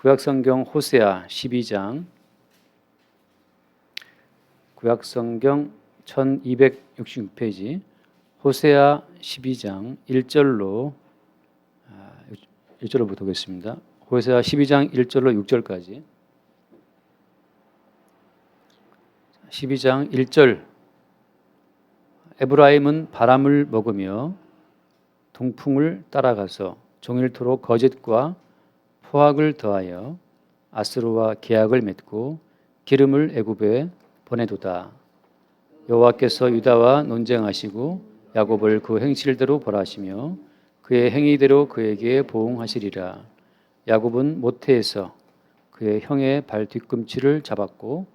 구약성경 호세아 12장, 구약성경 1266페이지 호세아 12장 1절로 1절로부터 보겠습니다. 호세아 12장 1절로 6절까지. 12장 1절. 에브라임은 바람을 먹으며 동풍을 따라가서 종일토록 거짓과 포악을 더하여 아스로와 계약을 맺고 기름을 애굽에 보내도다. 여호와께서 유다와 논쟁하시고 야곱을 그 행실대로 벌하시며 그의 행위대로 그에게 보응하시리라. 야곱은 모태에서 그의 형의 발 뒤꿈치를 잡았고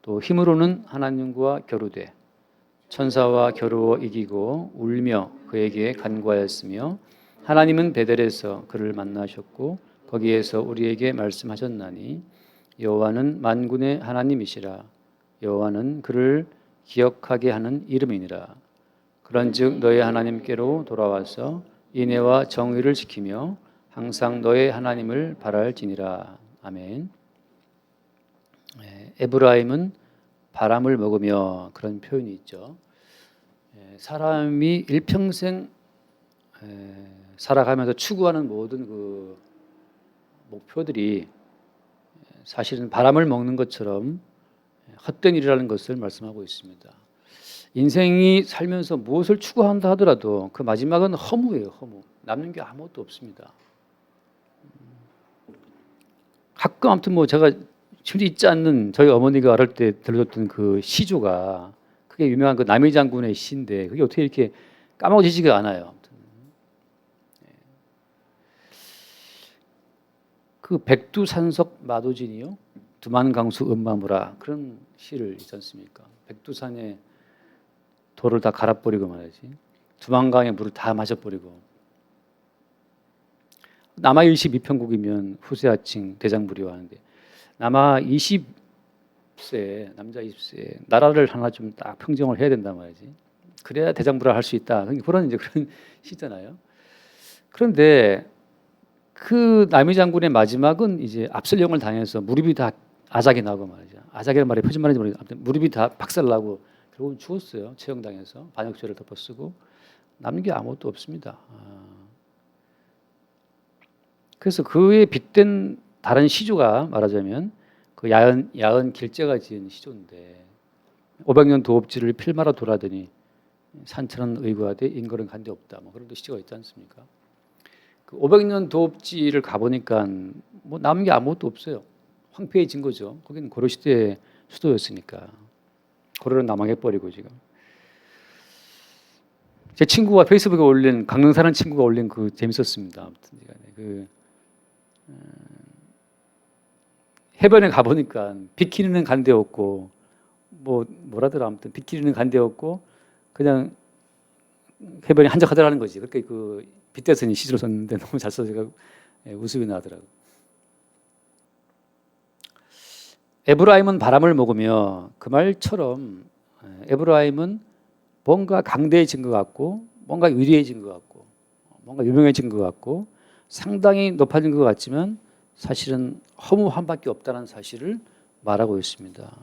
또 힘으로는 하나님과 겨루되 천사와 겨루어 이기고 울며 그에게 간구하였으며 하나님은 베델에서 그를 만나셨고 거기에서 우리에게 말씀하셨나니 여호와는 만군의 하나님이시라. 여호와는 그를 기억하게 하는 이름이니라. 그런즉 너의 하나님께로 돌아와서 인애와 정의를 지키며 항상 너의 하나님을 바랄지니라. 아멘. 에브라임은 바람을 먹으며, 그런 표현이 있죠. 사람이 일평생 살아가면서 추구하는 모든 그 목표들이 사실은 바람을 먹는 것처럼 헛된 일이라는 것을 말씀하고 있습니다. 인생이 살면서 무엇을 추구한다 하더라도 그 마지막은 허무예요. 허무. 남는 게 아무것도 없습니다. 가끔 아무튼 제가 실제 있지 않는 저희 어머니가 어릴 때 들려줬던 그 시조가, 그게 유명한 그 남의 장군의 시인데 그게 어떻게 이렇게 까먹어지지가 않아요. 아무튼. 그 백두산석 마도진이요, 두만강수 음마무라, 그런 시를 있지 않습니까? 백두산에 돌을 다 갈아버리고 말이지, 두만강의 물을 다 마셔버리고, 남하 22편국이면 후세아칭 대장부리와 하는데 남하 20세, 남자 20세 나라를 하나 좀 딱 평정을 해야 된단 말이지. 그래야 대장부라 할 수 있다. 그런 시잖아요. 그런데 그 남의 장군의 마지막은 이제 압살령을 당해서 무릎이 다 아작이 나고 말이죠. 아작이란 말이 표준 말인지 모르겠는데 아무튼 무릎이 다 박살나고 결국은 죽었어요. 처형당해서 반역죄를 덮어쓰고 남는 게 아무것도 없습니다. 그래서 그에 빗댄 다른 시조가 말하자면 그 야은 길재가 지은 시조인데 500년 도읍지를 필마로 돌아더니 산천은 의구하되 인걸은 간데 없다. 그런 시조가 있지 않습니까? 그 500년 도읍지를 가보니까 남은 게 아무것도 없어요. 황폐해진 거죠. 거기는 고려 시대의 수도였으니까. 고려를 남하해버리고 지금. 제 친구가 페이스북에 올린, 강릉 사는 친구가 올린 그 재밌었습니다. 아무튼 그 해변에 가보니까 비키니는 간데 없고 뭐라더라, 아무튼 비키니는 간데 없고 그냥 해변이 한적하더라는 거지. 그러니까 그 빗대서니 시를 썼는데 너무 잘 써서 웃음이 나더라고. 에브라임은 바람을 먹으며, 그 말처럼 에브라임은 뭔가 강대해진 것 같고 뭔가 위대해진 것 같고 뭔가 유명해진 것 같고 상당히 높아진 것 같지만 사실은 허무함밖에 없다는 사실을 말하고 있습니다.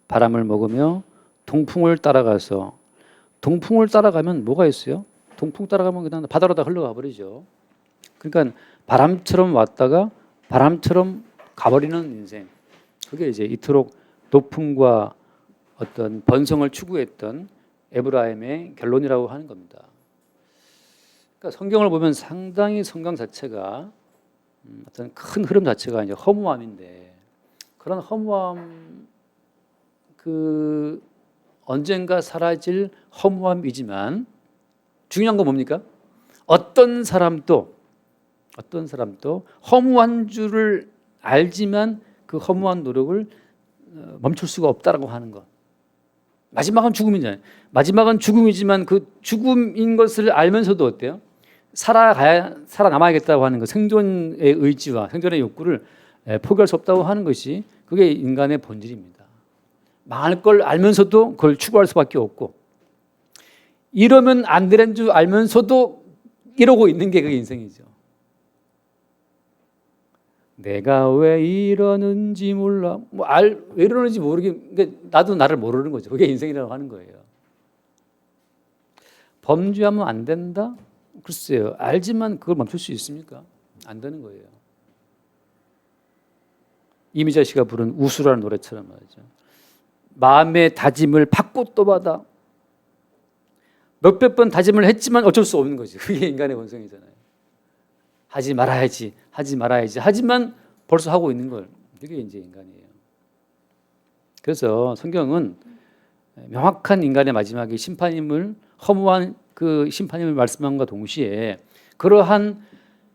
바람을 먹으며 동풍을 따라가서, 동풍을 따라가면 뭐가 있어요? 동풍 따라가면 그냥 바다로 다 흘러가 버리죠. 그러니까 바람처럼 왔다가 바람처럼 가버리는 인생. 그게 이제 이토록 높음과 어떤 번성을 추구했던 에브라임의 결론이라고 하는 겁니다. 그러니까 성경을 보면 상당히 성경 자체가 어떤 큰 흐름 자체가 이제 허무함인데, 그런 허무함, 그 언젠가 사라질 허무함이지만 중요한 건 뭡니까? 어떤 사람도 허무한 줄을 알지만 그 허무한 노력을 멈출 수가 없다라고 하는 것. 마지막은 죽음이잖아요. 마지막은 죽음이지만 그 죽음인 것을 알면서도 어때요? 살아남아야겠다고 하는 것, 생존의 의지와 생존의 욕구를 포기할 수 없다고 하는 것이, 그게 인간의 본질입니다. 망할 걸 알면서도 그걸 추구할 수밖에 없고, 이러면 안 되는 줄 알면서도 이러고 있는 게 그게 인생이죠. 내가 왜 이러는지 몰라. 왜 이러는지 그러니까 나도 나를 모르는 거죠. 그게 인생이라고 하는 거예요. 범죄하면 안 된다? 글쎄요. 알지만 그걸 멈출 수 있습니까? 안 되는 거예요. 이미자 씨가 부른 우수라는 노래처럼 말이죠. 마음의 다짐을 받고 또 받아. 몇백 번 다짐을 했지만 어쩔 수 없는 거지. 그게 인간의 본성이잖아요. 하지 말아야지. 하지만 벌써 하고 있는 걸. 그게 이제 인간이에요. 그래서 성경은 명확한 인간의 마지막에 심판임을 허무한 그 심판임을 말씀함과 동시에 그러한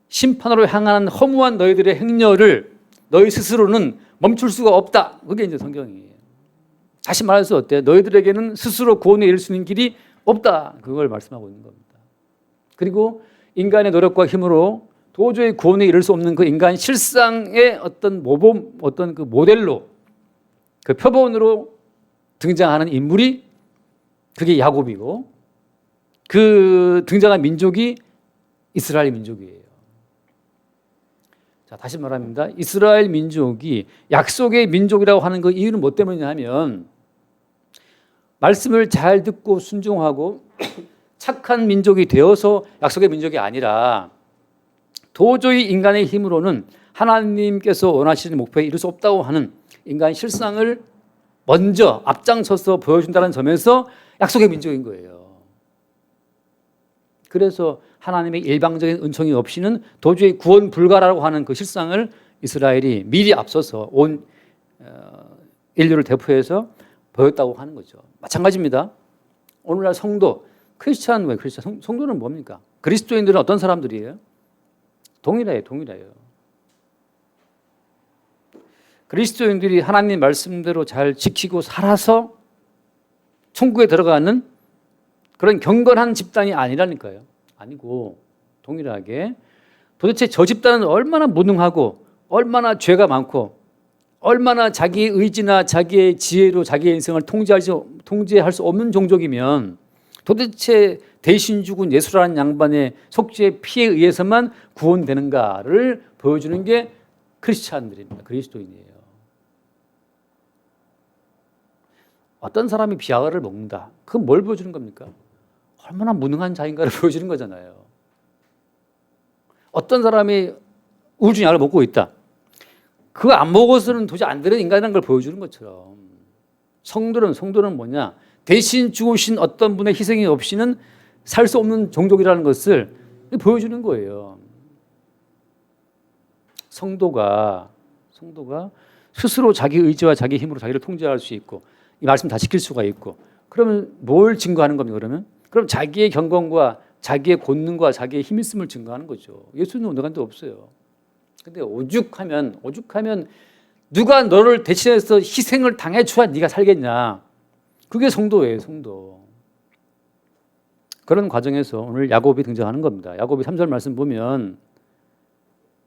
심판으로 향하는 허무한 너희들의 행렬을 너희 스스로는 멈출 수가 없다. 그게 이제 성경이에요. 다시 말해서 어때요? 너희들에게는 스스로 구원에 이를 수 있는 길이 없다. 그걸 말씀하고 있는 겁니다. 그리고 인간의 노력과 힘으로 도저히 구원에 이를 수 없는 그 인간 실상의 어떤 모범, 어떤 그 모델로, 그 표본으로 등장하는 인물이 그게 야곱이고, 그 등장한 민족이 이스라엘 민족이에요. 자, 다시 말합니다. 이스라엘 민족이 약속의 민족이라고 하는 그 이유는 뭐 때문이냐 하면, 말씀을 잘 듣고 순종하고 착한 민족이 되어서 약속의 민족이 아니라 도저히 인간의 힘으로는 하나님께서 원하시는 목표에 이룰 수 없다고 하는 인간의 실상을 먼저 앞장서서 보여준다는 점에서 약속의 민족인 거예요. 그래서 하나님의 일방적인 은총이 없이는 도저히 구원 불가라고 하는 그 실상을 이스라엘이 미리 앞서서 온 인류를 대표해서 보였다고 하는 거죠. 마찬가지입니다. 오늘날 성도, 크리스찬 왜 크리스찬? 성도는 뭡니까? 그리스도인들은 어떤 사람들이에요? 동일해요. 그리스도인들이 하나님 말씀대로 잘 지키고 살아서 천국에 들어가는 그런 경건한 집단이 아니라니까요. 아니고 동일하게 도대체 저 집단은 얼마나 무능하고 얼마나 죄가 많고 얼마나 자기의 의지나 자기의 지혜로 자기의 인생을 통제할 수 없는 종족이면 도대체 대신 죽은 예수라는 양반의 속죄의 피에 의해서만 구원되는가를 보여주는 게 크리스찬들입니다. 그리스도인이에요. 어떤 사람이 비아그라를 먹는다. 그건 뭘 보여주는 겁니까? 얼마나 무능한 자인가를 보여주는 거잖아요. 어떤 사람이 우울증 약을 먹고 있다. 그거 안 먹어서는 도저히 안 되는 인간이라는 걸 보여주는 것처럼 성도는 뭐냐? 대신 죽으신 어떤 분의 희생이 없이는 살 수 없는 종족이라는 것을 보여주는 거예요. 성도가 스스로 자기 의지와 자기 힘으로 자기를 통제할 수 있고 이 말씀 다 지킬 수가 있고 그러면 뭘 증거하는 겁니까? 그럼 자기의 경건과 자기의 권능과 자기의 힘 있음을 증거하는 거죠. 예수는 온데간데 없어요. 근데 오죽하면 누가 너를 대신해서 희생을 당해줘야 네가 살겠냐. 그게 성도예요, 성도. 그런 과정에서 오늘 야곱이 등장하는 겁니다. 야곱이 3절 말씀 보면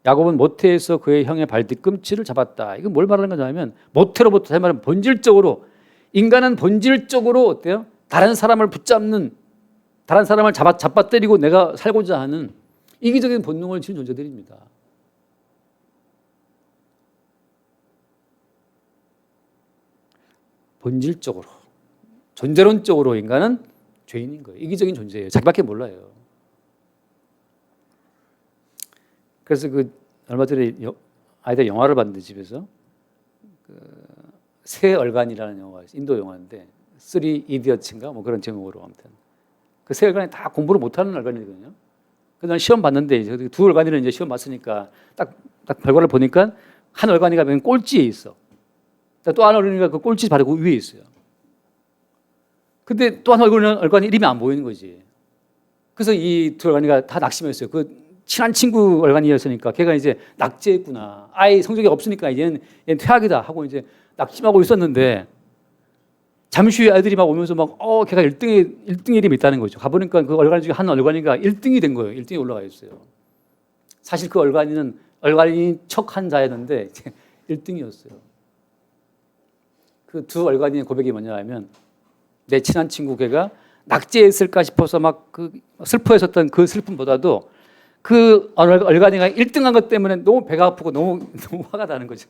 야곱은 모태에서 그의 형의 발 뒤꿈치를 잡았다. 이건 뭘 말하는 거냐면 모태로부터 다시 말하면 본질적으로 인간은 본질적으로 어때요? 다른 사람을 붙잡는 다른 사람을 잡아 때리고 내가 살고자 하는 이기적인 본능을 지닌 존재들입니다. 본질적으로 존재론적으로 인간은 죄인인 거예요. 이기적인 존재예요. 자기밖에 몰라요. 그래서 얼마 전에 아이들 영화를 봤는데 집에서 새 얼간이라는 영화가 있어요. 인도 영화인데 3 이디어츠인가 뭐 그런 제목으로 아무튼 그 새 얼간이 다 공부를 못하는 얼간이거든요. 그래서 난 시험 봤는데 두 얼간이를 이제 시험 봤으니까 딱 결과를 보니까 한 얼간이가 맨 꼴찌에 있어. 또 한 얼간이가 그 꼴찌 바르고 위에 있어요. 근데 또 한 얼간이 이름이 안 보이는 거지. 그래서 이 두 얼간이가 다 낙심했어요. 그 친한 친구 얼간이었으니까 걔가 이제 낙제했구나. 아이 성적이 없으니까 얘는 퇴학이다 하고 이제 낙심하고 있었는데 잠시 후에 아이들이 막 오면서 걔가 1등의 이름이 있다는 거죠. 가보니까 그 얼간 중에 한 얼간이가 1등이 된 거예요. 1등에 올라가 있어요. 사실 그 얼간이는 얼간이 척한 자였는데 1등이었어요. 그 두 얼간이의 고백이 뭐냐 하면 내 친한 친구 걔가 낙제했을까 싶어서 막 슬퍼했었던 그 슬픔보다도 그 얼간이가 1등한 것 때문에 너무 배가 아프고 너무 화가 나는 거죠.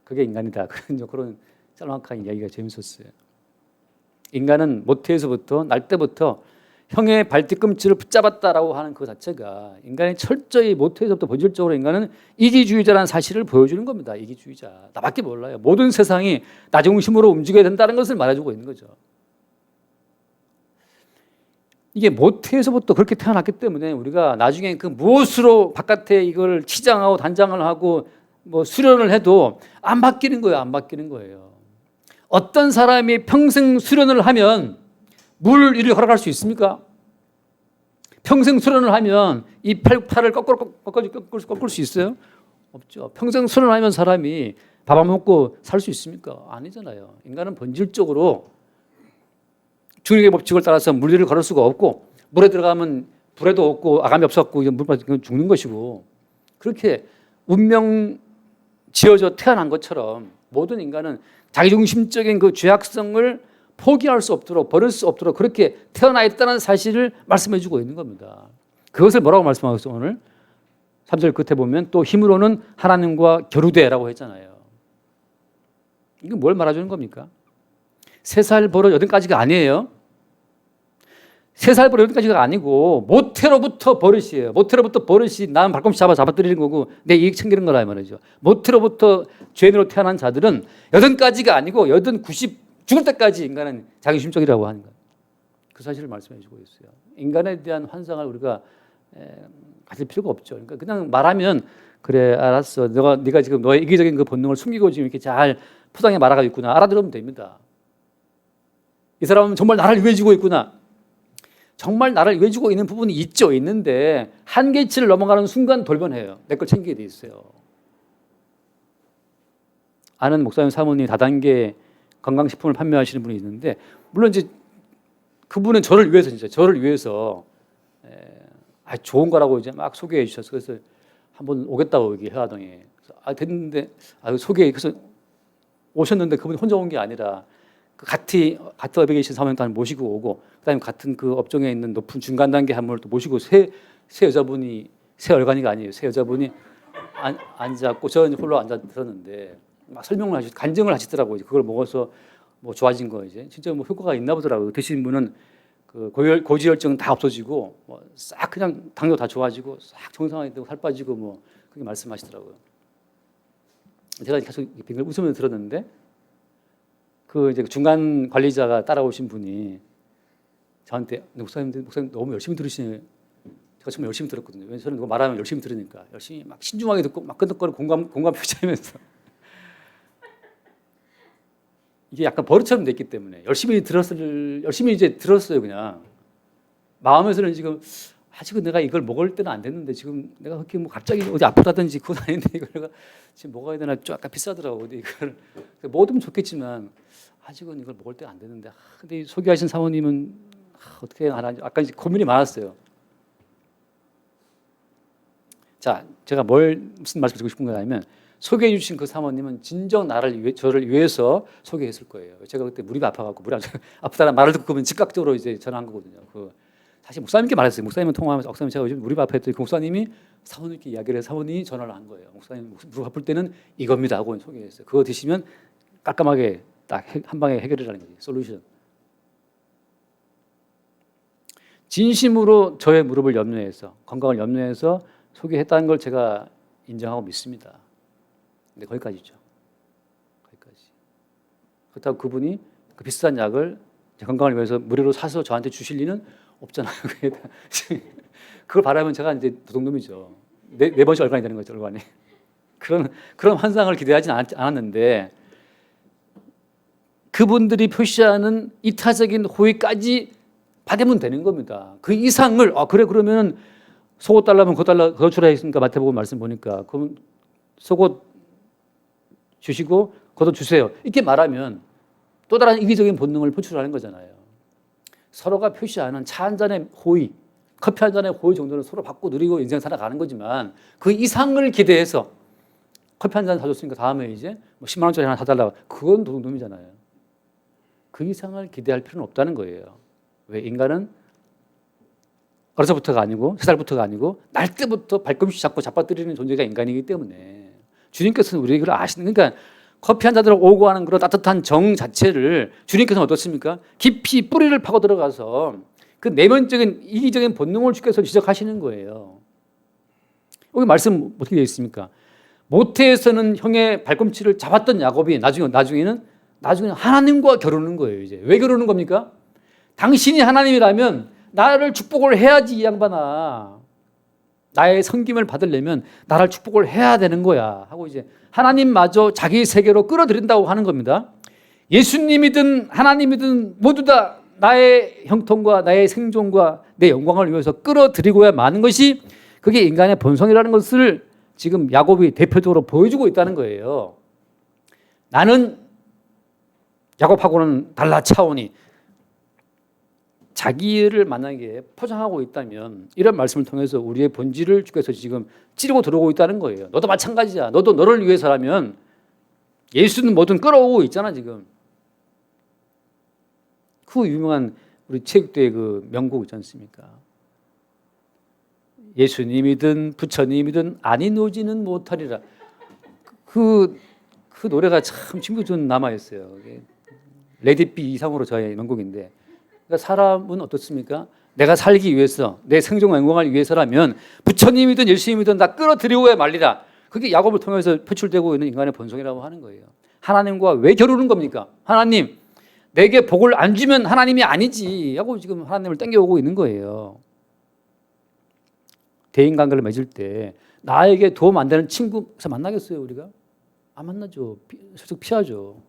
그게 인간이다. 그런 짤막한 이야기가 재밌었어요. 인간은 모태에서부터 날 때부터 형의 발뒤꿈치를 붙잡았다라고 하는 그 자체가 인간이 철저히 모태에서부터 본질적으로 인간은 이기주의자라는 사실을 보여주는 겁니다. 이기주의자. 나밖에 몰라요. 모든 세상이 나 중심으로 움직여야 된다는 것을 말해주고 있는 거죠. 이게 모태에서부터 그렇게 태어났기 때문에 우리가 나중에 그 무엇으로 바깥에 이걸 치장하고 단장을 하고 뭐 수련을 해도 안 바뀌는 거예요. 안 바뀌는 거예요. 어떤 사람이 평생 수련을 하면 물 위를 걸어갈 수 있습니까? 평생 수련을 하면 이 팔을 꺾을 수 있어요? 없죠. 평생 수련을 하면 사람이 밥 안 먹고 살 수 있습니까? 아니잖아요. 인간은 본질적으로 중력의 법칙을 따라서 물 위를 걸을 수가 없고 물에 들어가면 불에도 없고 아감이 없었고 물 빠지면 죽는 것이고 그렇게 운명 지어져 태어난 것처럼 모든 인간은 자기중심적인 그 죄악성을 포기할 수 없도록 버릴 수 없도록 그렇게 태어나 있다는 사실을 말씀해 주고 있는 겁니다. 그것을 뭐라고 말씀하셨어요? 오늘 3절 끝에 보면 또 힘으로는 하나님과 겨루되라고 했잖아요. 이게 뭘 말해주는 겁니까? 3살 버릇 8가지가 아니에요. 3살 버릇 8가지가 아니고 모태로부터 버릇이에요. 모태로부터 버릇이 나는 발꿈치 잡아뜨리는 거고 내 이익 챙기는 거라 말이죠. 모태로부터 죄인으로 태어난 자들은 80가지가 아니고 80, 90 죽을 때까지 인간은 자기중심적이라고 하는 거예요. 그 사실을 말씀해 주고 있어요. 인간에 대한 환상을 우리가 가질 필요가 없죠. 그러니까 그냥 말하면 그래 알았어. 네가 지금 너의 이기적인 그 본능을 숨기고 지금 이렇게 잘 포장해 말아가고 있구나. 알아들으면 됩니다. 이 사람은 정말 나를 위해 주고 있구나. 정말 나를 위해 주고 있는 부분이 있죠. 있는데 한계치를 넘어가는 순간 돌변해요. 내 걸 챙기게 돼 있어요. 아는 목사님 사모님 다단계 건강식품을 판매하시는 분이 있는데 물론 이제 그분은 저를 위해서 진짜 저를 위해서 좋은 거라고 이제 막 소개해 주셔서 그래서 한번 오겠다고 여기 해화동에 됐는데 그래서 오셨는데 그분이 혼자 온 게 아니라 그 같은 업에 계신 사모님도 모시고 오고 그다음에 같은 그 업종에 있는 높은 중간 단계 한 분을 또 모시고 새 여자분이 새 얼간이가 아니에요. 새 여자분이 앉았고 저는 홀로 앉아 들었는데 막 설명을 간증을 하시더라고요. 그걸 먹어서 뭐 좋아진 거 이제 진짜 뭐 효과가 있나 보더라고요. 드신 분은 그 고지혈증 다 없어지고 뭐 싹 그냥 당뇨 다 좋아지고 싹 정상화되고 되고 살 빠지고 뭐 그렇게 말씀하시더라고요. 제가 계속 웃으면서 들었는데 그 이제 중간 관리자가 따라오신 분이 저한테 목사님 너무 열심히 들으시네요. 제가 정말 열심히 들었거든요. 왜냐면 저는 그거 말하면 열심히 들으니까 열심히 막 신중하게 듣고 막 끄덕거리고 공감 표시하면서 이게 약간 버릇처럼 됐기 때문에 열심히 이제 들었어요. 그냥 마음에서는 지금 아직은 내가 이걸 먹을 때는 안 됐는데 지금 내가 그렇게 뭐 갑자기 어디 아프다든지 그건 아닌데 이걸 내가 지금 먹어야 되나 좀 약간 비싸더라고. 근데 이걸 먹으면 좋겠지만 아직은 이걸 먹을 때가 안 됐는데 근데 소개하신 사모님은 어떻게 하나 아까 이제 고민이 많았어요. 자, 제가 무슨 말씀 드리고 싶은 거냐면 소개해 주신 그 사모님은 진정 저를 위해서 소개했을 거예요. 제가 그때 무릎이 아파갖고 아프다는 말을 듣고 보면 즉각적으로 이제 전화한 거거든요. 사실 목사님께 말했어요. 목사님은 통화하면서 목사님 제가 요즘 무릎이 아파했더니 그 목사님이 사모님께 이야기를 해서 사모님이 전화를 한 거예요. 목사님 무릎 아플 때는 이겁니다 하고 소개했어요. 그거 드시면 깔끔하게 딱 한 방에 해결이라는 거지. 솔루션. 진심으로 저의 무릎을 염려해서 건강을 염려해서 소개했다는 걸 제가 인정하고 믿습니다. 근데 거기까지죠. 거기까지. 그렇다고 그분이 그 비싼 약을 제 건강을 위해서 무료로 사서 저한테 주실 리는 없잖아요. 그걸 바라면 제가 이제 도둑놈이죠. 네 번씩 얼간이 되는 거죠, 얼간이. 그런 환상을 기대하진 않았는데 그분들이 표시하는 이타적인 호의까지 받으면 되는 겁니다. 그 이상을 그래 그러면 속옷 달라면 그거 주라 했으니까 마태복음 말씀 보니까 그럼 속옷 주시고 겉옷 주세요. 이렇게 말하면 또 다른 이기적인 본능을 표출하는 거잖아요. 서로가 표시하는 차 한 잔의 호의, 커피 한 잔의 호의 정도는 서로 받고 누리고 인생 살아가는 거지만 그 이상을 기대해서 커피 한 잔 사줬으니까 다음에 이제 뭐 10만 원짜리 하나 사달라고 그건 도둑놈이잖아요. 그 이상을 기대할 필요는 없다는 거예요. 왜 인간은 어려서부터가 아니고 3살부터가 아니고 날 때부터 발꿈치 잡고 잡아뜨리는 존재가 인간이기 때문에 주님께서는 우리에게 그걸 아시는, 그러니까 커피 한 잔으로 오고 하는 그런 따뜻한 정 자체를 주님께서는 어떻습니까? 깊이 뿌리를 파고 들어가서 그 내면적인 이기적인 본능을 주께서 지적하시는 거예요. 여기 말씀 어떻게 되어 있습니까? 모태에서는 형의 발꿈치를 잡았던 야곱이 나중에는 하나님과 겨루는 거예요. 이제 왜 겨루는 겁니까? 당신이 하나님이라면 나를 축복을 해야지, 이 양반아. 나의 섬김을 받으려면 나를 축복을 해야 되는 거야 하고 이제 하나님마저 자기 세계로 끌어들인다고 하는 겁니다. 예수님이든 하나님이든 모두 다 나의 형통과 나의 생존과 내 영광을 위해서 끌어들이고야 마는 것이, 그게 인간의 본성이라는 것을 지금 야곱이 대표적으로 보여주고 있다는 거예요. 나는 야곱하고는 달라 차원이, 자기를 만약에 포장하고 있다면 이런 말씀을 통해서 우리의 본질을 주께서 지금 찌르고 들어오고 있다는 거예요. 너도 마찬가지야. 너도 너를 위해서라면, 예수는 뭐든 끌어오고 있잖아 지금. 그 유명한 우리 체육대회 그 명곡 있지 않습니까? 예수님이든 부처님이든 아닌 오지는 못하리라. 그 노래가 참 지금도 좀 남아있어요. 레디비 이상으로 저의 명곡인데, 그러니까 사람은 어떻습니까? 내가 살기 위해서, 내 생존 영광을 위해서라면 부처님이든 예수님이든 다 끌어들이고야 말리라. 그게 야곱을 통해서 표출되고 있는 인간의 본성이라고 하는 거예요. 하나님과 왜 겨루는 겁니까? 하나님, 내게 복을 안 주면 하나님이 아니지 하고 지금 하나님을 땡겨오고 있는 거예요. 대인관계를 맺을 때 나에게 도움 안 되는 친구에서 만나겠어요 우리가? 안 만나죠. 슬쩍 피하죠.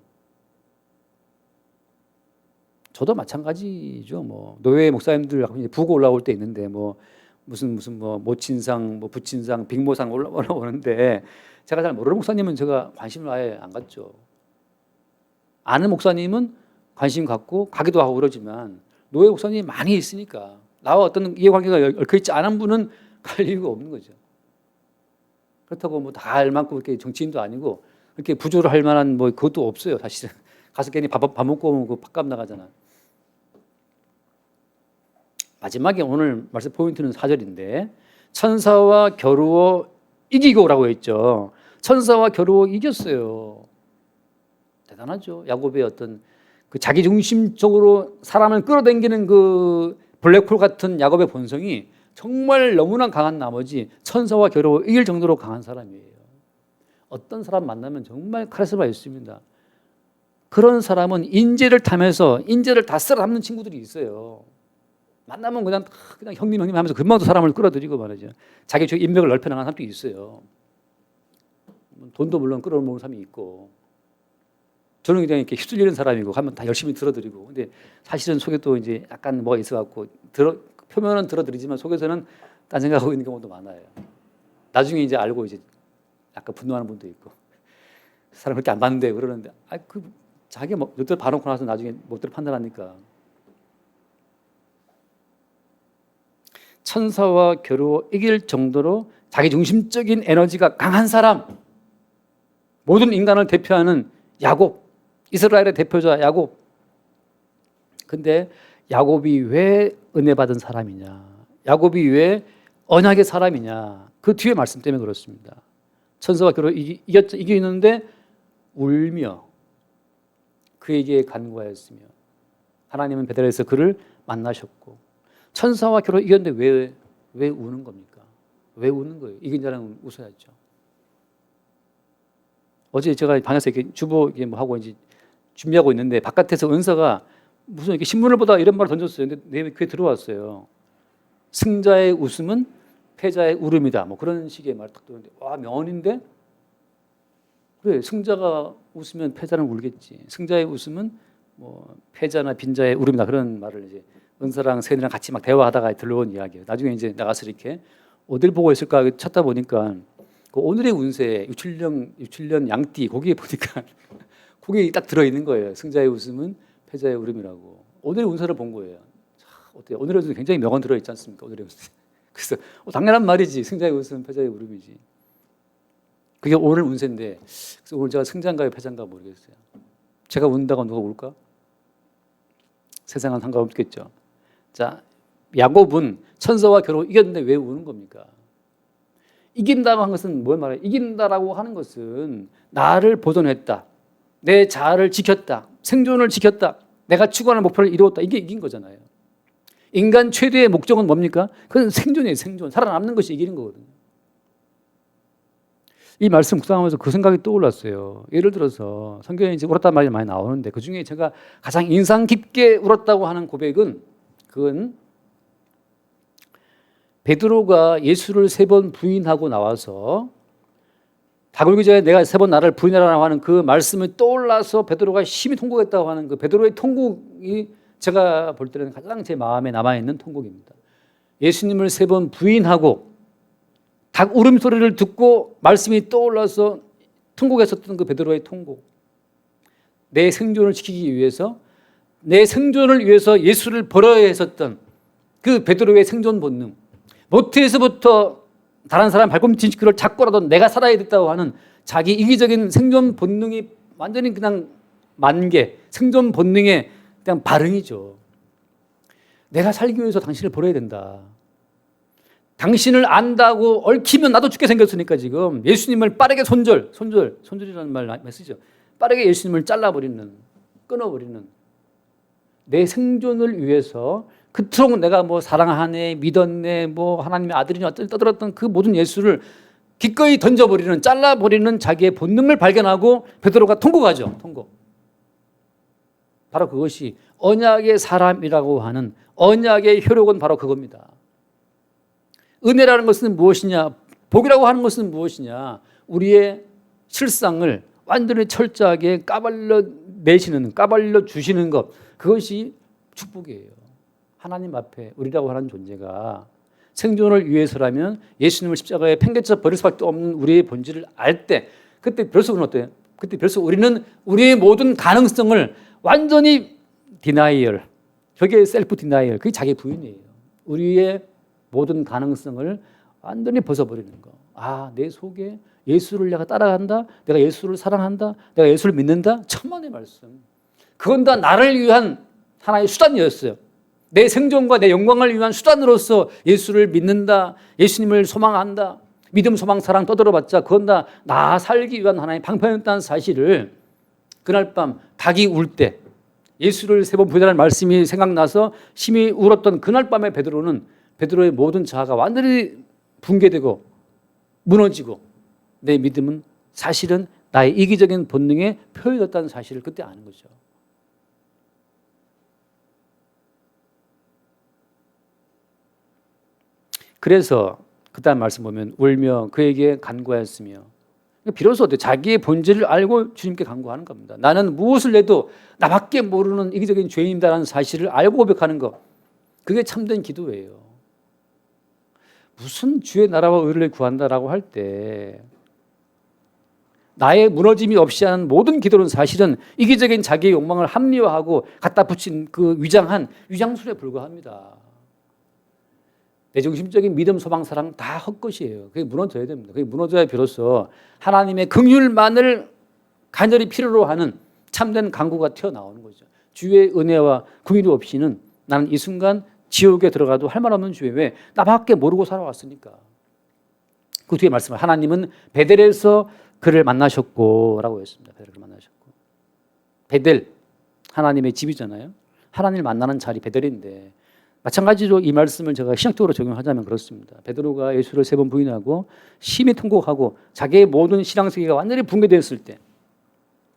저도 마찬가지죠. 뭐 노예 목사님들 부고 올라올 때 있는데 무슨 모친상, 부친상, 빅모상 올라오는데 제가 잘 모르는 목사님은 제가 관심을 아예 안 갖죠. 아는 목사님은 관심 갖고 가기도 하고 그러지만 노예 목사님이 많이 있으니까 나와 어떤 이해관계가 얽혀 있지 않은 분은 갈 이유가 없는 거죠. 그렇다고 다 알 만큼 이렇게 정치인도 아니고 이렇게 부조를 할 만한 그것도 없어요. 사실은 가서 괜히 밥 먹고 오면 그 밥값 나가잖아. 마지막에 오늘 말씀 포인트는 4절인데, 천사와 겨루어 이기고라고 했죠. 천사와 겨루어 이겼어요. 대단하죠. 야곱의 어떤 그 자기중심적으로 사람을 끌어당기는 그 블랙홀 같은 야곱의 본성이 정말 너무나 강한 나머지 천사와 겨루어 이길 정도로 강한 사람이에요. 어떤 사람 만나면 정말 카리스마 있습니다. 그런 사람은 인재를 타면서 인재를 다 쓸어 담는 친구들이 있어요. 만나면 그냥 형님 하면서 금방 또 사람을 끌어들이고 말이죠. 자기 쪽 인맥을 넓혀 나가는 사람도 있어요. 돈도 물론 끌어모으는 사람이 있고, 저는 그냥 이렇게 휩쓸리는 사람이고 하면 다 열심히 들어드리고, 근데 사실은 속에 또 이제 약간 뭐가 있어갖고 표면은 들어드리지만 속에서는 딴 생각하고 있는 경우도 많아요. 나중에 이제 알고 이제 약간 분노하는 분도 있고, 사람 그렇게 안 봤는데 그러는데, 자기가 몇들 봐놓고 나서 나중에 못들 판단하니까. 천사와 겨루어 이길 정도로 자기중심적인 에너지가 강한 사람, 모든 인간을 대표하는 야곱, 이스라엘의 대표자 야곱. 근데 야곱이 왜 은혜 받은 사람이냐, 야곱이 왜 언약의 사람이냐, 그 뒤에 말씀 때문에 그렇습니다. 천사와 겨루어 이기는데 울며 그에게 간구하였으며, 하나님은 베델에서 그를 만나셨고, 천사와 겨루어 이겼는데 왜 우는 겁니까? 왜 우는 거예요? 이긴 자는 웃어야죠. 어제 제가 방에서 이렇게 주보 하고 이제 준비하고 있는데 바깥에서 은서가 무슨 이렇게 신문을 보다 이런 말을 던졌어요. 근데 내 귀에 들어왔어요. 승자의 웃음은 패자의 울음이다. 그런 식의 말을 딱 들었는데, 와, 명언인데? 그래, 승자가 웃으면 패자는 울겠지. 승자의 웃음은 패자나 빈자의 울음이다. 그런 말을 이제 은서랑 세연이랑 같이 막 대화하다가 들려온 이야기예요. 나중에 이제 나가서 이렇게 어딜 보고 있을까 찾다 보니까 그 오늘의 운세 67년 양띠 거기에 보니까 거기에 딱 들어있는 거예요. 승자의 웃음은 패자의 울음이라고. 오늘의 운세를 본 거예요. 어때요? 오늘의 운세 굉장히 명언 들어있지 않습니까? 오늘의 운세. 그래서 당연한 말이지. 승자의 웃음은 패자의 울음이지. 그게 오늘 운세인데, 그래서 오늘 제가 승자인가요 패자인가 모르겠어요. 제가 운다고 누가 울까? 세상은 상관없겠죠. 자, 야곱은 천사와 겨루 이겼는데 왜 우는 겁니까? 이긴다고 한 것은 뭘 말해요? 이긴다라고 하는 것은 나를 보존했다. 내 자아를 지켰다. 생존을 지켰다. 내가 추구하는 목표를 이루었다. 이게 이긴 거잖아요. 인간 최대의 목적은 뭡니까? 그건 생존이에요. 생존. 살아남는 것이 이기는 거거든요. 이 말씀 묵상하면서 그 생각이 떠올랐어요. 예를 들어서 성경에 이제 울었단 말이 많이 나오는데 그중에 제가 가장 인상 깊게 울었다고 하는 고백은 그건 베드로가 예수를 3번 부인하고 나와서 다굴기 전에 내가 3번 나를 부인하라고 하는 그 말씀을 떠올라서 베드로가 심히 통곡했다고 하는 그 베드로의 통곡이 제가 볼 때는 가장 제 마음에 남아있는 통곡입니다. 예수님을 3번 부인하고 닭 울음소리를 듣고 말씀이 떠올라서 통곡했었던 그 베드로의 통곡. 내 생존을 지키기 위해서 내 생존을 위해서 예수를 버려야 했었던 그 베드로의 생존 본능. 모태에서부터 다른 사람 발꿈치를 잡고라도 내가 살아야 됐다고 하는 자기 이기적인 생존 본능이 완전히 그냥 만개, 생존 본능의 그냥 발흥이죠. 내가 살기 위해서 당신을 버려야 된다. 당신을 안다고 얽히면 나도 죽게 생겼으니까 지금 예수님을 빠르게 손절이라는 말 쓰죠. 빠르게 예수님을 잘라버리는, 끊어버리는 내 생존을 위해서 그토록 내가 뭐 사랑하네, 믿었네, 뭐 하나님의 아들이냐 떠들었던 그 모든 예수를 기꺼이 던져버리는, 잘라버리는 자기의 본능을 발견하고 베드로가 통곡하죠. 통곡. 바로 그것이 언약의 사람이라고 하는 언약의 효력은 바로 그겁니다. 은혜라는 것은 무엇이냐? 복이라고 하는 것은 무엇이냐? 우리의 실상을 완전히 철저하게 까발려 주시는 것. 그것이 축복이에요. 하나님 앞에 우리라고 하는 존재가 생존을 위해서라면 예수님을 십자가에 팽개쳐 버릴 수밖에 없는 우리의 본질을 알 때 그때 벌써 우리는 어때요? 그때 벌써 우리는 우리의 모든 가능성을 완전히 디나이얼, 그게 셀프 디나이얼, 그게 자기 부인이에요. 우리의 모든 가능성을 완전히 벗어버리는 거. 아, 내 속에 예수를 내가 따라간다. 내가 예수를 사랑한다. 내가 예수를 믿는다. 천만의 말씀. 그건 다 나를 위한 하나의 수단이었어요. 내 생존과 내 영광을 위한 수단으로서 예수를 믿는다. 예수님을 소망한다. 믿음, 소망, 사랑 떠들어봤자 그건 다 나 살기 위한 하나의 방편이었다는 사실을 그날 밤 닭이 울 때 예수를 3번 부인하라는 말씀이 생각나서 심히 울었던 그날 밤에 베드로의 모든 자아가 완전히 붕괴되고 무너지고 내 믿음은 사실은 나의 이기적인 본능에 표현됐다는 사실을 그때 아는 거죠. 그래서 그다음 말씀 보면 울며 그에게 간구하였으며 비로소 자기의 본질을 알고 주님께 간구하는 겁니다. 나는 무엇을 해도 나밖에 모르는 이기적인 죄인이다라는 사실을 알고 고백하는 것. 그게 참된 기도예요. 무슨 주의 나라와 의를 구한다라고 할 때 나의 무너짐이 없이 하는 모든 기도는 사실은 이기적인 자기의 욕망을 합리화하고 갖다 붙인 그 위장술에 불과합니다. 내중심적인 믿음, 소망, 사랑 다 헛것이에요. 그게 무너져야 됩니다. 그게 무너져야 비로소 하나님의 긍휼만을 간절히 필요로 하는 참된 간구가 튀어나오는 거죠. 주의 은혜와 긍휼이 없이는 나는 이 순간 지옥에 들어가도 할 말 없는 주에 왜? 나밖에 모르고 살아왔으니까. 그 뒤에 말씀을 하나님은 베델에서 그를 만나셨고 라고 했습니다. 베델을 만나셨고. 베델, 하나님의 집이잖아요. 하나님을 만나는 자리 베델인데 마찬가지로 이 말씀을 제가 신학적으로 적용하자면 그렇습니다. 베드로가 예수를 3번 부인하고 심히 통곡하고 자기의 모든 신앙 세계가 완전히 붕괴되었을 때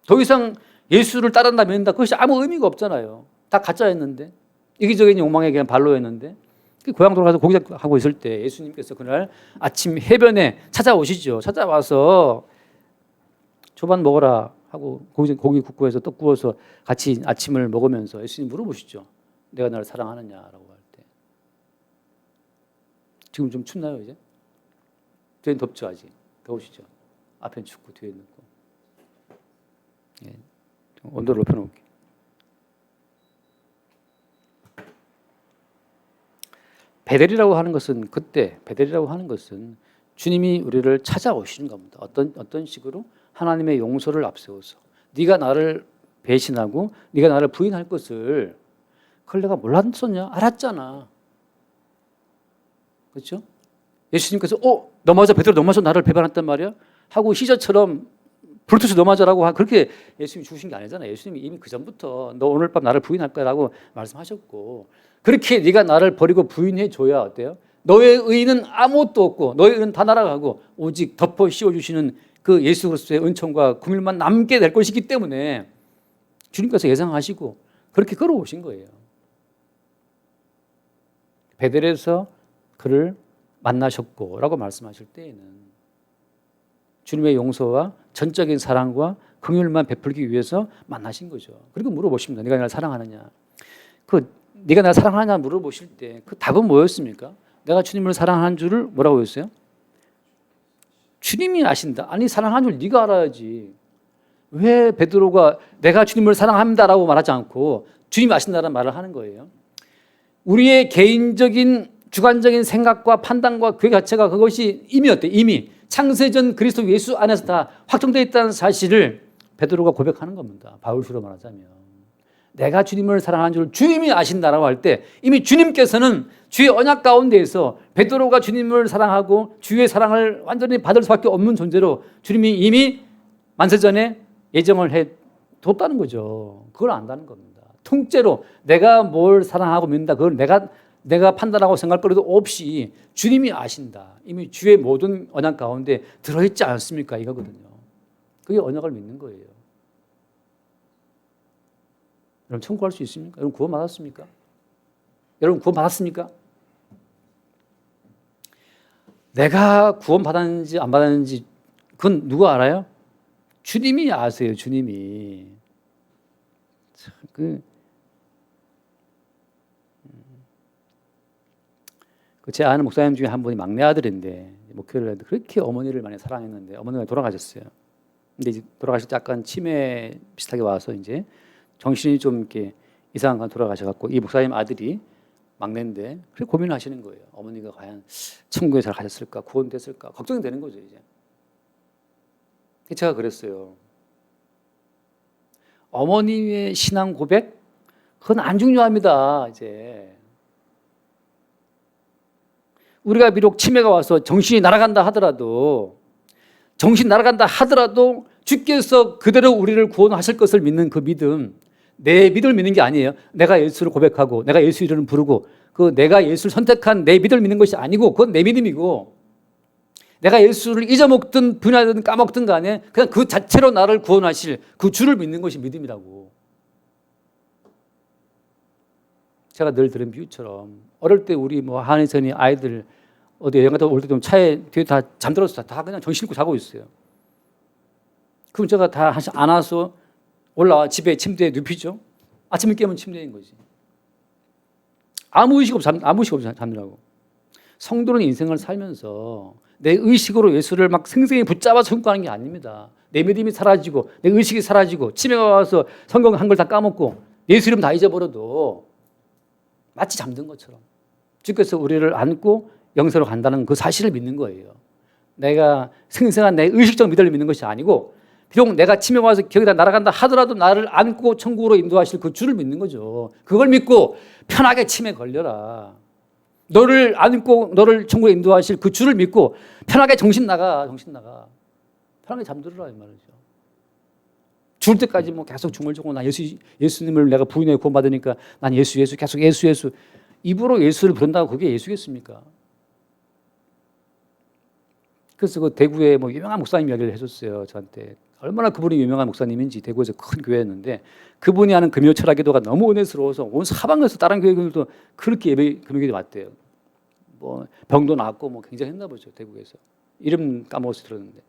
더 이상 예수를 따른다 믿는다 그것이 아무 의미가 없잖아요. 다 가짜였는데 이기적인 욕망에 그냥 발로였는데 고향 돌아가서 고기잡고 있을 때 예수님께서 그날 아침 해변에 찾아오시죠. 찾아와서 초반 먹어라 하고 고기 굽고 해서 떡 구워서 같이 아침을 먹으면서 예수님 물어보시죠. 내가 나를 사랑하느냐라고 할 때. 지금 좀 춥나요 이제? 뒤엔 덥죠 아직. 더우시죠? 앞엔 춥고 뒤에 늦고. 예, 온도를 높여놓을게요. 베델이라고 하는 것은 주님이 우리를 찾아오시는 겁니다. 어떤 식으로? 하나님의 용서를 앞세워서 네가 나를 배신하고 네가 나를 부인할 것을 그걸 내가 몰랐었냐? 알았잖아. 그렇죠? 예수님께서 넘어져 베드로 넘어져 나를 배반했단 말이야 하고 시저처럼 블루투스 넘어져라고 그렇게 예수님이 주신 게 아니잖아요. 예수님이 이미 그 전부터 너 오늘 밤 나를 부인할 거라고 말씀하셨고 그렇게 네가 나를 버리고 부인해 줘야 어때요? 너의 의는 아무것도 없고 너의 의는 다 날아가고 오직 덮어 씌워주시는 그 예수 그리스도의 은총과 긍휼만 남게 될 것이기 때문에 주님께서 예상하시고 그렇게 끌어오신 거예요. 베델에서 그를 만나셨고 라고 말씀하실 때에는 주님의 용서와 전적인 사랑과 긍휼만 베풀기 위해서 만나신 거죠. 그리고 물어보십니다. 네가 나를 사랑하느냐? 네가 나를 사랑하느냐 물어보실 때 그 답은 뭐였습니까? 내가 주님을 사랑하는 줄을 뭐라고 했어요? 주님이 아신다. 아니 사랑하는 줄 네가 알아야지. 왜 베드로가 내가 주님을 사랑합니다라고 말하지 않고 주님이 아신다라는 말을 하는 거예요? 우리의 개인적인 주관적인 생각과 판단과 그 자체가 그것이 이미 어때? 이미 창세전 그리스도 예수 안에서 다 확정되어 있다는 사실을 베드로가 고백하는 겁니다. 바울시로 말하자면 내가 주님을 사랑하는 줄 주님이 아신다라고 할 때 이미 주님께서는 주의 언약 가운데에서 베드로가 주님을 사랑하고 주의 사랑을 완전히 받을 수밖에 없는 존재로 주님이 이미 만세전에 예정을 해 뒀다는 거죠. 그걸 안다는 겁니다. 통째로 내가 뭘 사랑하고 믿는다 그걸 내가 판단하고 생각할 거리도 없이 주님이 아신다. 이미 주의 모든 언약 가운데 들어있지 않습니까? 이거거든요. 그게 언약을 믿는 거예요. 여러분 청구할 수 있습니까? 여러분 구원 받았습니까? 여러분 구원 받았습니까? 내가 구원 받았는지 안 받았는지 그건 누가 알아요? 주님이 아세요. 주님이. 제 아는 목사님 중에 한 분이 막내 아들인데 목회를 했는데 그렇게 어머니를 많이 사랑했는데 어머니가 돌아가셨어요. 근데 이제 돌아가실 때 약간 치매 비슷하게 와서 이제 정신이 좀 이렇게 이상한 건 돌아가셔갖고 이 목사님 아들이 막내인데 그렇게 고민을 하시는 거예요. 어머니가 과연 천국에 잘 가셨을까, 구원됐을까 걱정이 되는 거죠 이제. 제가 그랬어요. 어머니의 신앙 고백 그건 안 중요합니다. 이제 우리가 비록 치매가 와서 정신이 날아간다 하더라도 주께서 그대로 우리를 구원하실 것을 믿는 그 믿음, 내 믿음을 믿는 게 아니에요. 내가 예수를 고백하고 내가 예수 이름을 부르고 내가 예수를 선택한 내 믿음을 믿는 것이 아니고 그건 내 믿음이고 내가 예수를 잊어먹든 분야든 까먹든 간에 그냥 그 자체로 나를 구원하실 그 주를 믿는 것이 믿음이라고. 제가 늘 들은 비유처럼 어릴 때 우리 한의선이 아이들 어디 여행 갔다 올 때 좀 차에 뒤에 다 잠들어서 다 그냥 정신 잃고 자고 있어요. 그럼 제가 다 안아서 올라와 집에 침대에 눕히죠. 아침에 깨면 침대인 거지. 아무 의식 없이 잠들라고. 성도는 인생을 살면서 내 의식으로 예수를 막 생생히 붙잡아서 성공하는 게 아닙니다. 내 믿음이 사라지고 내 의식이 사라지고 치매가 와서 성경 한 걸 다 까먹고 예수 이름 다 잊어버려도 마치 잠든 것처럼 주께서 우리를 안고 영세로 간다는 그 사실을 믿는 거예요. 내가 생생한 내 의식적 믿음을 믿는 것이 아니고 비록 내가 치매가 와서 기억이 다 날아간다 하더라도 나를 안고 천국으로 인도하실 그 주를 믿는 거죠. 그걸 믿고 편하게 치매 걸려라. 너를 안고 너를 천국에 인도하실 그 주를 믿고 편하게 정신 나가. 편하게 잠들어라 이 말이죠. 죽을 때까지 계속 중얼중얼 나 예수님을 내가 부인해 구원받으니까 난 예수 계속 예수 입으로 예수를 부른다고 그게 예수겠습니까? 그래서 그 대구에 유명한 목사님 이야기를 해줬어요. 저한테 얼마나 그분이 유명한 목사님인지 대구에서 큰 교회였는데 그분이 하는 금요 철학 기도가 너무 은혜스러워서 온 사방에서 다른 교회들도 그렇게 금요기도 왔대요. 병도 낫고 굉장했나 보죠. 대구에서 이름 까먹어서 들었는데.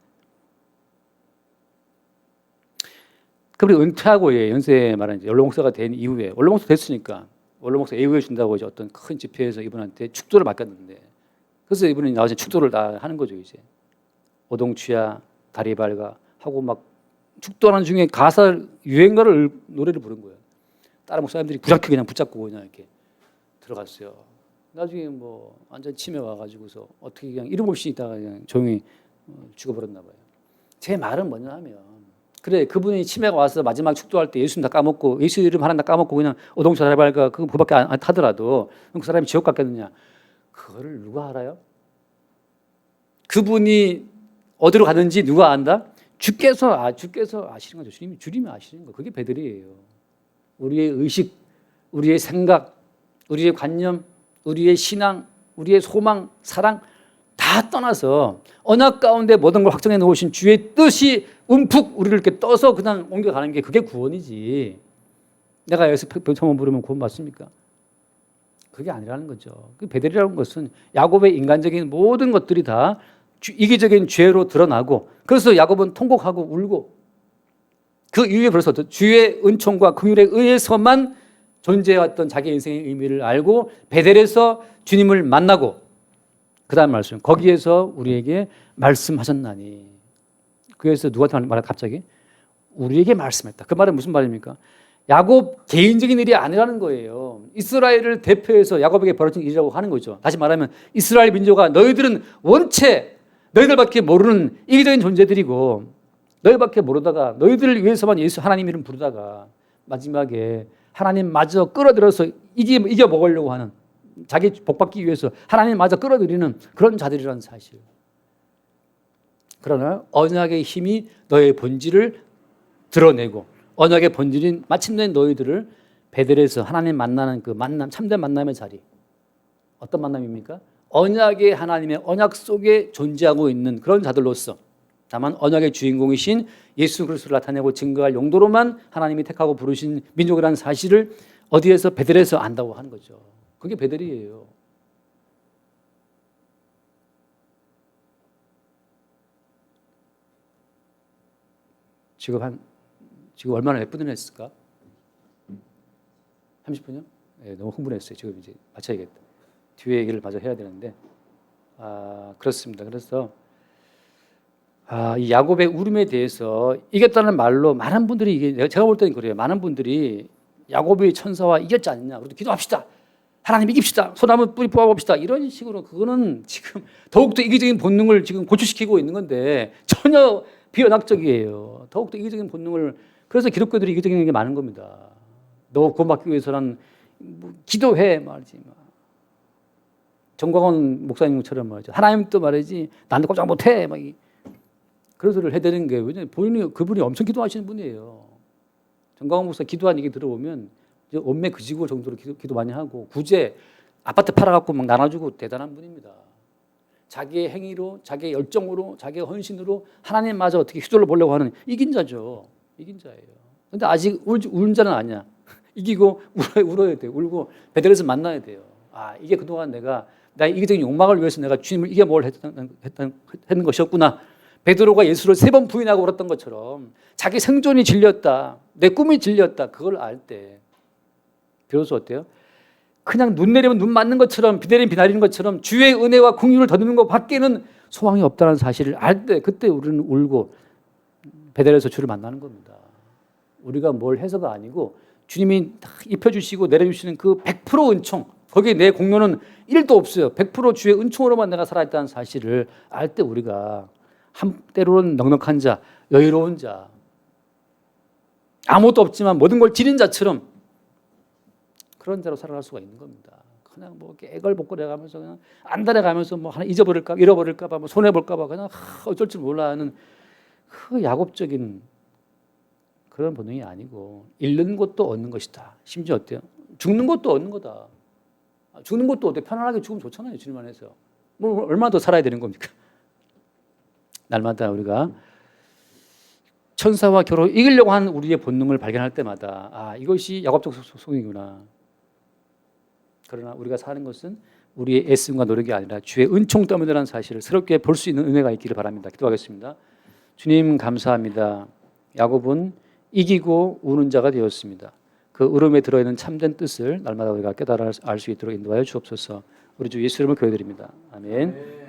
그분이 은퇴하고 연세 말하는 원로 목사가 된 이후에 원로 목사 됐으니까 원로 목사 예우해 준다고 이제 어떤 큰 집회에서 이분한테 축도를 맡겼는데 그래서 이분이 나와서 축도를 다 하는 거죠 이제. 오동추야 다리 밝아 하고 축도하는 중에 가사 유행가를 노래를 부른 거예요. 다른 목사님들이 부작게 그냥 붙잡고 그냥 이렇게 들어갔어요. 나중에 완전 치매 와가지고서 어떻게 그냥 이름 없이 있다가 그냥 조용히 죽어버렸나 봐요. 제 말은 뭐냐 하면 그래 그분이 치매가 와서 마지막 축도할 때 예수님 다 까먹고 예수 이름 하나 다 까먹고 그냥 오동추 다리 밝아 그거밖에 안 하더라도 그 사람이 지옥 갔겠느냐? 그거를 누가 알아요? 그분이 어디로 가는지 누가 안다? 주께서 아시는 거죠. 주님이 아시는 거. 그게 베들이에요. 우리의 의식, 우리의 생각, 우리의 관념, 우리의 신앙, 우리의 소망, 사랑 다 떠나서 언약 가운데 모든 걸 확정해 놓으신 주의 뜻이 움푹 우리를 이렇게 떠서 그냥 옮겨가는 게 그게 구원이지. 내가 여기서 처음 부르면 구원 받습니까? 그게 아니라는 거죠. 그 베델이라는 것은 야곱의 인간적인 모든 것들이 다 이기적인 죄로 드러나고, 그래서 야곱은 통곡하고 울고, 그 이후에 벌써 주의 은총과 긍휼에 의해서만 존재해왔던 자기 인생의 의미를 알고 베델에서 주님을 만나고, 그 다음 말씀, 거기에서 우리에게 말씀하셨나니. 그래서 누구한테 말해? 갑자기 우리에게 말씀했다. 그 말은 무슨 말입니까? 야곱 개인적인 일이 아니라는 거예요. 이스라엘을 대표해서 야곱에게 벌어진 일이라고 하는 거죠. 다시 말하면 이스라엘 민족아, 너희들은 원체 너희들밖에 모르는 이기적인 존재들이고, 너희밖에 모르다가 너희들을 위해서만 예수 하나님 이름 부르다가 마지막에 하나님마저 끌어들여서 이겨 먹으려고 하는, 자기 복받기 위해서 하나님마저 끌어들이는 그런 자들이라는 사실. 그러나 언약의 힘이 너의 본질을 드러내고, 언약의 본질인 마침내 너희들을 베델에서 하나님 만나는 그 만남, 참된 만남의 자리. 어떤 만남입니까? 언약의 하나님의 언약 속에 존재하고 있는 그런 자들로서, 다만 언약의 주인공이신 예수 그리스도를 나타내고 증거할 용도로만 하나님이 택하고 부르신 민족이라는 사실을 어디에서? 베델에서 안다고 하는 거죠. 그게 베델이에요. 지금 얼마나 몇 분이나 했을까? 30분이요? 네, 너무 흥분했어요. 지금 이제 마쳐야겠다. 뒤에 얘기를 마저 해야 되는데, 그렇습니다. 그래서 이 야곱의 울음에 대해서 이겼다는 말로 많은 분들이, 제가 볼 때는 그래요. 많은 분들이 야곱의 천사와 이겼지 않느냐, 그래도 기도합시다, 하나님 이깁시다, 소나무 뿌리 뽑아봅시다, 이런 식으로, 그거는 지금 더욱더 이기적인 본능을 지금 고취시키고 있는 건데 전혀 비언약적이에요. 더욱더 이기적인 본능을, 그래서 기독교들이 이기적인 게 많은 겁니다. 너 구원받기 위해서는 기도해 말이지. 정광훈 목사님처럼 말이죠. 하나님 또 말이지, 나도 꼼짝 못해. 막 그런 소리를 해대는 게, 왜냐면 그분이 엄청 기도하시는 분이에요. 정광훈 목사 기도한 얘기 들어보면 온매 그지고 정도로 기도 많이 하고, 구제 아파트 팔아갖고 막 나눠주고 대단한 분입니다. 자기의 행위로, 자기의 열정으로, 자기의 헌신으로 하나님마저 어떻게 휘둘러 보려고 하는 이긴 자죠. 이긴 자예요. 근데 아직 우는 자는 아니야. 이기고 울어야 돼요. 울고 베델에서 만나야 돼요. 이게 그동안 내가 나의 이기적인 욕망을 위해서 내가 주님을 이겨먹을 했던 것이었구나. 베드로가 예수를 3번 부인하고 울었던 것처럼 자기 생존이 질렸다, 내 꿈이 질렸다, 그걸 알 때 비로소 어때요? 그냥 눈 내리면 눈 맞는 것처럼, 비 내리면 비 내리는 것처럼 주의 은혜와 긍휼을 더듬는 것 밖에는 소망이 없다는 사실을 알 때, 그때 우리는 울고 베델에서 주를 만나는 겁니다. 우리가 뭘 해서가 아니고 주님이 입혀주시고 내려주시는 그 100% 은총, 거기에 내 공로는 1도 없어요. 100% 주의 은총으로만 내가 살아있다는 사실을 알 때 우리가 때로는 넉넉한 자, 여유로운 자, 아무것도 없지만 모든 걸 지닌 자처럼 그런 자로 살아갈 수가 있는 겁니다. 그냥 뭐 애걸복걸해가면서 그냥 안달해가면서 뭐 하나 잃어버릴까봐, 뭐 손해볼까봐 그냥 어쩔 줄 몰라 하는 그 야곱적인 그런 본능이 아니고, 잃는 것도 얻는 것이다. 심지어 어때요? 죽는 것도 얻는 거다. 죽는 것도 어때? 편안하게 죽으면 좋잖아요. 주님 안에서. 뭐 얼마나 더 살아야 되는 겁니까? 날마다 우리가 천사와 겨루 이기려고 하는 우리의 본능을 발견할 때마다 이것이 야곱적 속성이구나. 그러나 우리가 사는 것은 우리의 애씀과 노력이 아니라 주의 은총 때문이라는 사실을 새롭게 볼 수 있는 은혜가 있기를 바랍니다. 기도하겠습니다. 주님 감사합니다. 야곱은 이기고 우는 자가 되었습니다. 그 울음에 들어있는 참된 뜻을 날마다 우리가 깨달아 알 수 있도록 인도하여 주옵소서. 우리 주 예수 이름으로 기도드립니다. 아멘.